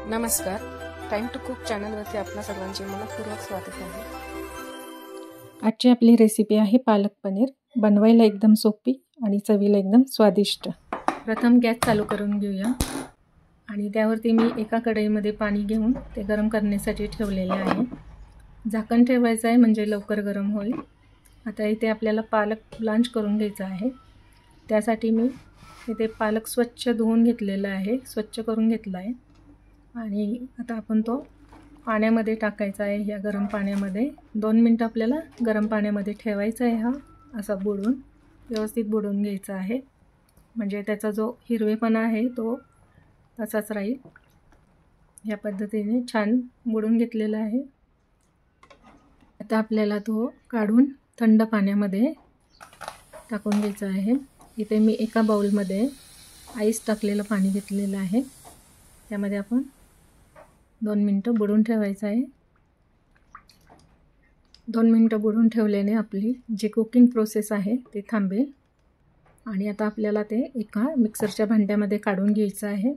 नमस्कार, time to cook चॅनलवरती आपल्या सर्वांचे मनपूर्वक स्वागत आहे। आजची आपली रेसिपी आहे पालक पनीर। बनवायला एकदम सोपी आणि चवीला एकदम स्वादिष्ट। प्रथम गॅस चालू करून घेऊया आणि त्यावरती मी एका कढईमध्ये पाणी घेऊन ते गरम करण्यासाठी ठेवलेले आहे। झाकण ठेवायचं आहे म्हणजे लवकर गरम होईल। आता इथे आपल्याला पालक ब्लांच करून घ्यायचा आहे। त्यासाठी मी इथे पालक स्वच्छ धुवून घेतलेला आहे, स्वच्छ करून घेतला आहे आणि आता आपण तो पाण्यामध्ये टाकायचा आहे। या गरम पाण्यामध्ये 2 मिनिट आपल्याला गरम पाण्यामध्ये ठेवायचा आहे। हा असा बुडवून व्यवस्थित बुडवून घ्यायचा आहे, म्हणजे त्याचा जो हिरवेपणा आहे तो तसाच राहील। या पद्धतीने छान बुडवून घेतलेला आहे। आता आपल्याला तो काढून थंड पाण्यामध्ये टाकून घ्यायचा आहे। इथे मी एका बाउलमध्ये आईस टाकलेलं पाणी घेतलेलं आहे। त्यामध्ये आपण 2 मिनिटं बुडवून ठेवायचं आहे। 2 मिनिटं बुडवून ठेवल्याने आपली जी कुकिंग प्रोसेस आहे ते थांबेल आणि आता आपल्याला ते एका मिक्सरच्या भांड्यामध्ये काढून घ्यायचं आहे।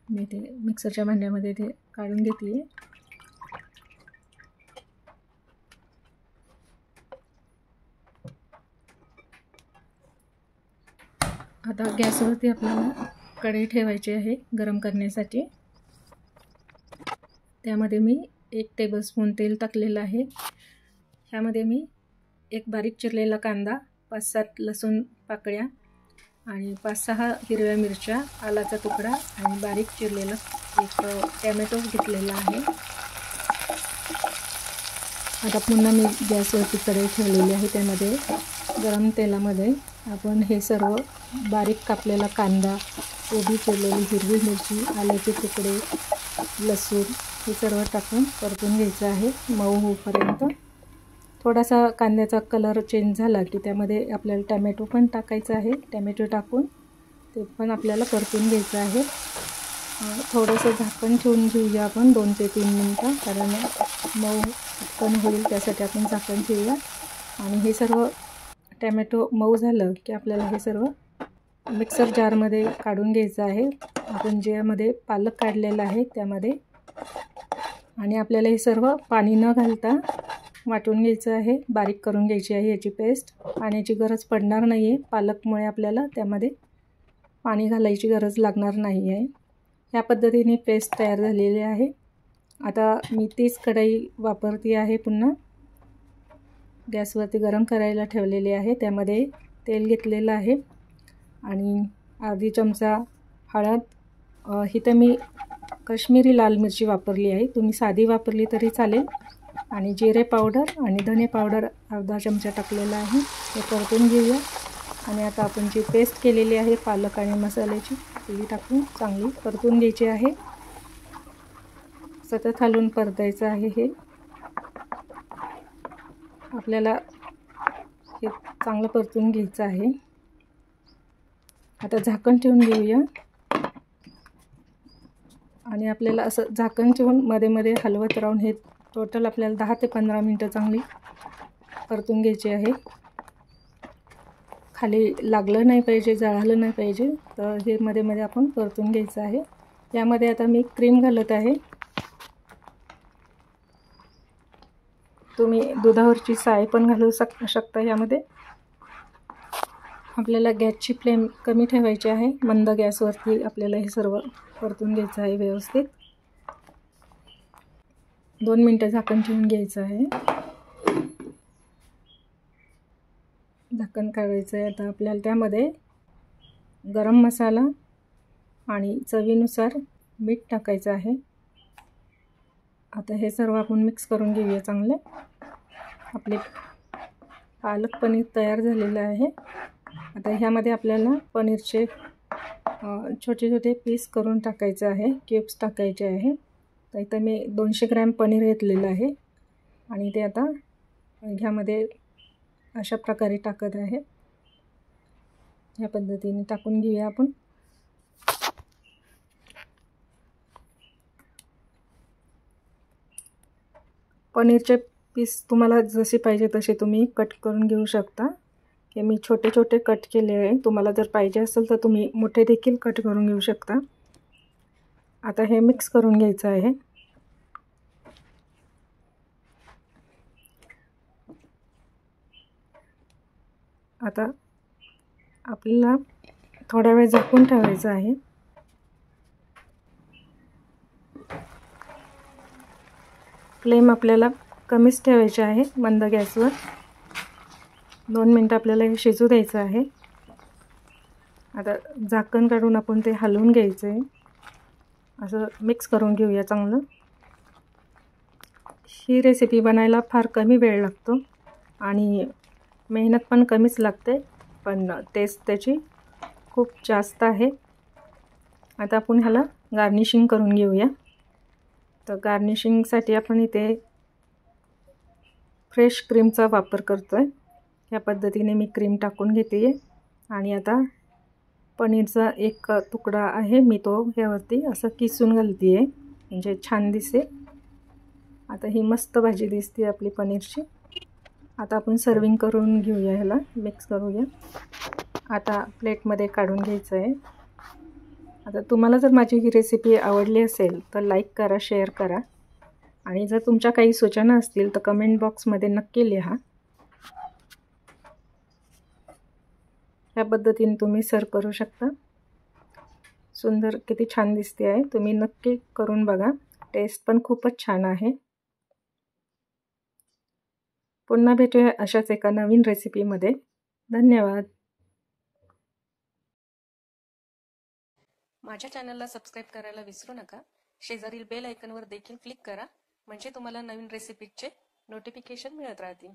मी ते मिक्सरच्या भांड्यामध्ये ते काढून घेतले। आता गॅसवरती आपल्याला कढई ठेवायची आहे गरम करण्यासाठी। त्यामध्ये मी 1 टेबलस्पून तेल टाकलेलं आहे। ह्यामध्ये मी एक बारीक चिरलेला कांदा, 5-7 लसूण पाकळ्या आणि 5-6 हिरव्या मिरच्या, आलाचा तुकडा आणि बारीक चिरलेला एक टोमॅटो घेतलेला आहे। आता पुन्हा मी गॅसवरती कढई ठेवलेली आहे। त्यामध्ये गरम तेलामध्ये आपण हे सर्व बारीक कापलेला कांदा, उभी चिरलेली हिरवी मिरची, आल्याचे तुकडे, लसूण हे सर्व टाकून परतून घ्यायचं आहे मऊ होईपर्यंत। थोडासा कांद्याचा कलर चेंज झाला की त्यामध्ये आपल्याला टोमॅटो पण टाकायचा आहे। टोमॅटो टाकून ते पण आपल्याला परतून घ्यायचं आहे। थोडंसं झाकण ठेवून घेऊया आपण 2 ते 3 मिनिटं, कारण मऊ पटकन होईल त्यासाठी आपण झाकण ठेवूया। आणि हे सर्व टोमॅटो मऊ झालं की आपल्याला हे सर्व मिक्सर जारमध्ये काढून घ्यायचं आहे। आपण ज्यामध्ये पालक काढलेला आहे त्यामध्ये, आणि आपल्याला हे सर्व पाणी न घालता वाटून घ्यायचं आहे, बारीक करून घ्यायची आहे याची पेस्ट। पाण्याची गरज पडणार नाही आहे, पालकमुळे आपल्याला त्यामध्ये पाणी घालायची गरज लागणार नाही आहे। ह्या पद्धतीने पेस्ट तयार झालेली आहे। आता मी तीच कढई वापरती आहे। पुन्हा गॅसवरती गरम करायला ठेवलेली आहे। त्यामध्ये तेल घेतलेलं आहे आणि अर्धी चमचा हळद, इथं मी काश्मीरी लाल मिरची वापरली आहे, तुम्ही साधी वापरली तरी चालेल। आणि जिरे पावडर आणि धने पावडर अर्धा चमचा टाकलेला आहे। हे परतून घेऊया आणि आता आपण जी पेस्ट केलेली आहे पालक आणि मसाल्याची ती टाकून चांगली परतून घ्यायची आहे। सतत हलवून परतायचं आहे। हे आपल्याला हे चांगलं परतून घ्यायचं आहे। आता झाकण ठेवून घेऊया आणि आपल्याला असं झाकण ठेवून मध्ये मध्ये हलवत राहून हे टोटल आपल्याला 10 ते 15 मिनिटं चांगली परतून घ्यायची आहे। खाली लागलं नाही पाहिजे, जळालं नाही पाहिजे, तर हे मध्ये मध्ये आपण परतून घ्यायचं आहे। यामध्ये आता मी क्रीम घालत आहे। तुम्ही दुधावरची साय पण घालू शकता यामध्ये। आपल्याला गॅसची फ्लेम कमी ठेवायची आहे, मंद गॅसवरती आपल्याला हे सर्व परतून घ्यायचं आहे व्यवस्थित। 2 मिनिटं झाकण ठेवून घ्यायचं आहे। झाकण काढायचं आहे। आता आपल्याला त्यामध्ये गरम मसाला आणि चवीनुसार मीठ टाकायचं आहे। आता हे सर्व आपण मिक्स करून घेऊया चांगले। आपले पालक पनीर तयार झालेलं आहे। आता ह्यामध्ये आपल्याला पनीरचे छोटे छोटे पीस करून टाकायचे आहे, क्यूब्स टाकायचे आहे। तर इथं मी 200 ग्रॅम पनीर घेतलेलं आहे आणि ते आता ह्यामध्ये अशा प्रकारे टाकत आहे। ह्या पद्धतीने टाकून घेऊया आपण। पनीरचे पीस तुम्हाला जसे पाहिजे तसे तुम्ही कट करून घेऊ शकता। हे मी छोटे छोटे कट केले आहे, तुम्हाला जर पाहिजे असेल तर तुम्ही मोठे देखील कट करून घेऊ शकता। आता हे मिक्स करून घ्यायचं आहे. आता आपल्याला थोडा वेळ झाकून ठेवायचं आहे. फ्लेम आपल्याला कमीच ठेवायची आहे, मंद गॅसवर. 2 मिनिटं आपल्याला हे शिजू द्यायचं आहे. आता झाकण काढून आपण ते हलवून घ्यायचं आहे. असं मिक्स करून घेऊया चांगलं. ही रेसिपी बनायला फार कमी वेळ लागतो आणि मेहनत पण कमीच लागते, पण टेस्ट त्याची खूप जास्त आहे. आता आपण ह्याला गार्निशिंग करून घेऊया. तर गार्निशिंगसाठी आपण इथे फ्रेश क्रीमचा वापर करतो आहे. या पद्धतीने मी क्रीम टाकून घेते आहे. आणि आता पनीरचा एक तुकडा आहे, मी तो ह्यावरती असं किसून घालते आहे, म्हणजे छान दिसे. आता ही मस्त भाजी दिसते आपली पनीरची. आता आपण सर्विंग करून घेऊया, ह्याला मिक्स करूया. आता प्लेटमध्ये काढून घ्यायचं आहे. आता तुम्हाला जर माझी ही रेसिपी आवडली असेल तर लाईक करा, शेअर करा, आणि जर तुमच्या काही सूचना असतील तर कमेंट बॉक्समध्ये नक्की लिहा. या पद्धतीने तुम्ही सर्व करू शकता. सुंदर, किती छान दिसते आहे. तुम्ही नक्की करून बघा, टेस्ट पण खूपच छान आहे. पुन्हा भेटूया अशाच एका नवीन रेसिपीमध्ये. धन्यवाद. माझ्या चॅनलला सबस्क्राईब करायला विसरू नका. शेजारील बेल आयकॉनवर देखील क्लिक करा, म्हणजे तुम्हाला नवीन रेसिपीचे नोटिफिकेशन मिळत राहतील.